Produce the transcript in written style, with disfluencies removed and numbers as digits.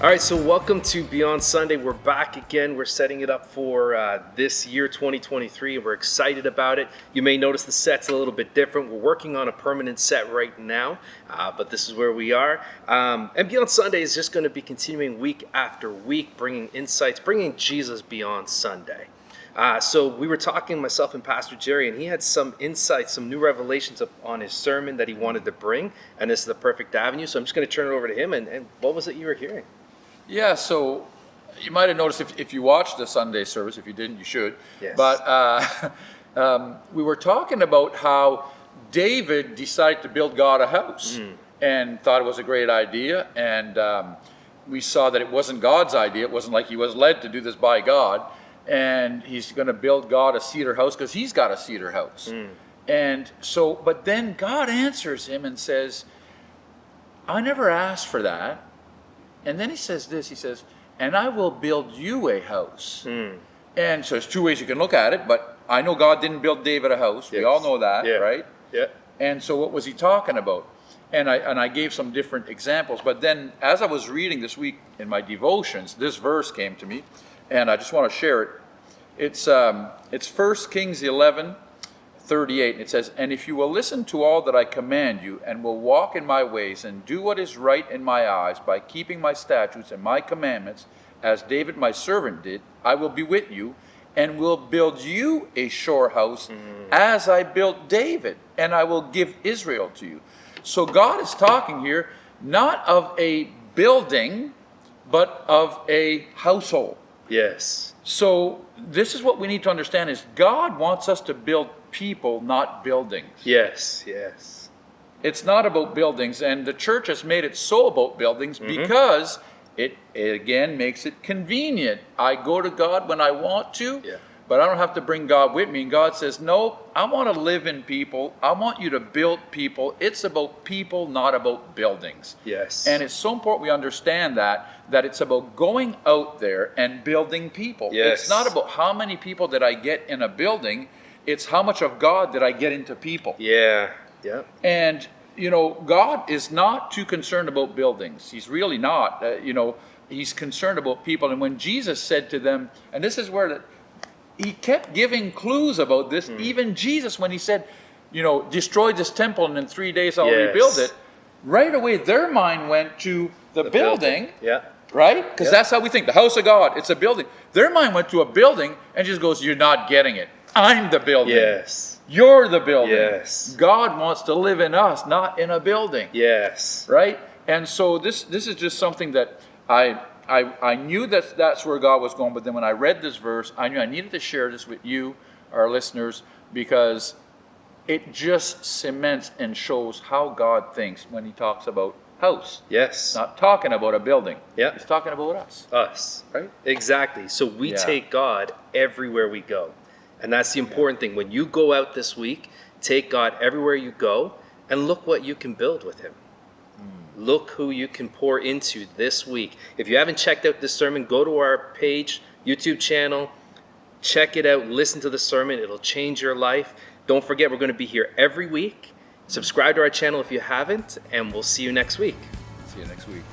All right, so welcome to Beyond Sunday. We're back again. We're setting it up for this year, 2023, and we're excited about it. You may notice the set's a little bit different. We're working on a permanent set right now, but this is where we are. And Beyond Sunday is just going to be continuing week after week, bringing insights, bringing Jesus beyond Sunday. So we were talking, myself and Pastor Jerry, and he had some insights, some new revelations on his sermon that he wanted to bring, and this is the perfect avenue. So I'm just going to turn it over to him, and what was it you were hearing? Yeah, so you might have noticed if you watched the Sunday service. If you didn't, you should. Yes. But we were talking about how David decided to build God a house and thought it was a great idea. And we saw that it wasn't God's idea. It wasn't like he was led to do this by God. And he's going to build God a cedar house because he's got a cedar house. And so, but then God answers him and says, I never asked for that. And then he says this, he says, and I will build you a house. And so there's two ways you can look at it, but I know God didn't build David a house. Yes. We all know that, right? Yeah. And so what was he talking about? And I gave some different examples, but then as I was reading this week in my devotions, this verse came to me, and I just want to share it. It's 1 Kings 11:38, and it says, and if you will listen to all that I command you, and will walk in my ways, and do what is right in my eyes, by keeping my statutes and my commandments, as David my servant did, I will be with you, and will build you a sure house, as I built David, and I will give Israel to you. So God is talking here, not of a building, but of a household. Yes. So this is what we need to understand is God wants us to build people, not buildings. Yes. It's not about buildings, and the church has made it so about buildings because it again makes it convenient. I go to God when I want to, but I don't have to bring God with me. And God says, no, I want to live in people. I want you to build people. It's about people, not about buildings. Yes. And it's so important we understand that it's about going out there and building people. Yes. It's not about how many people did I get in a building. It's how much of God did I get into people. Yeah. And, God is not too concerned about buildings. He's really not. He's concerned about people. And when Jesus said to them, and this is where he kept giving clues about this. Even Jesus, when he said, destroy this temple and in 3 days I'll rebuild it, right away their mind went to the building. Yeah. Right? Because that's how we think. The house of God, it's a building. Their mind went to a building and just goes, you're not getting it. I'm the building. Yes. You're the building. Yes. God wants to live in us, not in a building. Yes. Right? And so this is just something that I knew that's where God was going, but then when I read this verse, I knew I needed to share this with you, our listeners, because it just cements and shows how God thinks when he talks about house. Yes. Not talking about a building. Yeah. He's talking about us. Us. Right? Exactly. So we take God everywhere we go. And that's the important thing. When you go out this week, take God everywhere you go and look what you can build with him. Look who you can pour into this week. If you haven't checked out this sermon, go to our page, YouTube channel, check it out, listen to the sermon. It'll change your life. Don't forget, we're going to be here every week. Subscribe to our channel if you haven't, and we'll see you next week. See you next week.